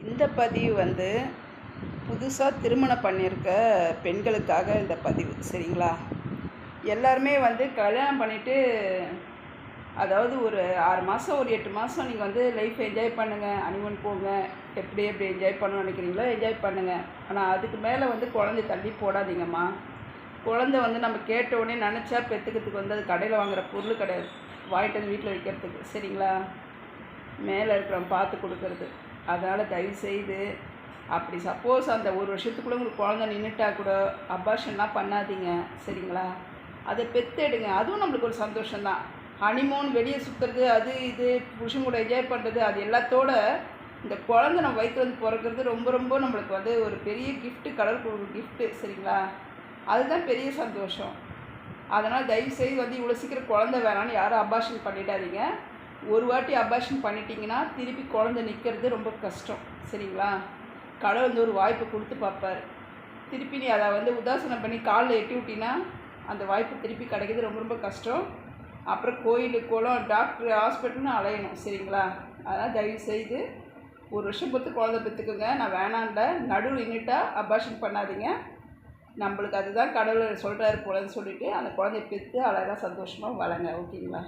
இந்த பதிவு வந்து புதுசாக திருமணம் பண்ணியிருக்க பெண்களுக்காக இந்த பதிவு. சரிங்களா? எல்லாருமே வந்து கல்யாணம் பண்ணிவிட்டு அதாவது ஒரு 6 மாதம் ஒரு 8 மாதம் நீங்கள் வந்து லைஃப் என்ஜாய் பண்ணுங்கள், ஹனிமூன் போங்க, எப்படி என்ஜாய் பண்ணணும்னு நினைக்கிறீங்களோ என்ஜாய் பண்ணுங்கள். ஆனால் அதுக்கு மேலே வந்து குழந்தை தள்ளி போடாதீங்கம்மா. குழந்தை வந்து நம்ம கேட்ட உடனே நினச்சா பெற்றுக்கிறதுக்கு வந்து அது கடையில் வாங்குகிற பொருள் கிடையாது, வாங்கிட்டு வந்து வீட்டில் வைக்கிறதுக்கு. சரிங்களா? மேலே இருக்கிறவன் பார்த்து கொடுக்கறது. அதனால் தயவுசெய்து அப்படி சப்போஸ் அந்த ஒரு வருஷத்துக்குள்ளே உங்களுக்கு குழந்தை நின்றுட்டா கூட அபார்ஷன்லாம் பண்ணாதீங்க. சரிங்களா? அதை பெற்றெடுங்க, அதுவும் நம்மளுக்கு ஒரு சந்தோஷம்தான். ஹனிமூன், வெளியே சுற்றுறது, அது இது புருஷன் கூட என்ஜாய் பண்ணுறது, அது எல்லாத்தோட இந்த குழந்தை நம்ம வயிற்று வந்து பிறக்கிறது ரொம்ப ரொம்ப நம்மளுக்கு வந்து ஒரு பெரிய கிஃப்ட்டு, கடவுளுக்கு ஒரு கிஃப்ட்டு. சரிங்களா? அதுதான் பெரிய சந்தோஷம். அதனால் தயவுசெய்து வந்து இவ்வளோ சீக்கிரம் குழந்தை வேணான்னு யாரும் அபார்ஷன் பண்ணிடாதீங்க. ஒரு வாட்டி அபார்ஷன் பண்ணிட்டீங்கன்னா திருப்பி குழந்தை நிற்கிறது ரொம்ப கஷ்டம். சரிங்களா? கடவுள் வந்து ஒரு வாய்ப்பு கொடுத்து பார்ப்பார். திருப்பி நீ அதை வந்து உதாசனம் பண்ணி காலில் எட்டி விட்டினா அந்த வாய்ப்பு திருப்பி கிடைக்கிறது ரொம்ப ரொம்ப கஷ்டம். அப்புறம் கோயில், குளம், டாக்டர், ஹாஸ்பிட்டல்னு அலையணும். சரிங்களா? அதனால் தயவுசெய்து ஒரு வருஷம் பொறுத்து குழந்தை பெற்றுக்குங்க. நான் வேணான்ல, நடுவில் நின்றுட்டா அபார்ஷன் பண்ணாதீங்க. நம்மளுக்கு அதுதான் கடவுள் சொல்கிறாரு போலன்னு சொல்லிவிட்டு அந்த குழந்தைய பெற்று அழகாக சந்தோஷமாக வளங்க. ஓகேங்களா?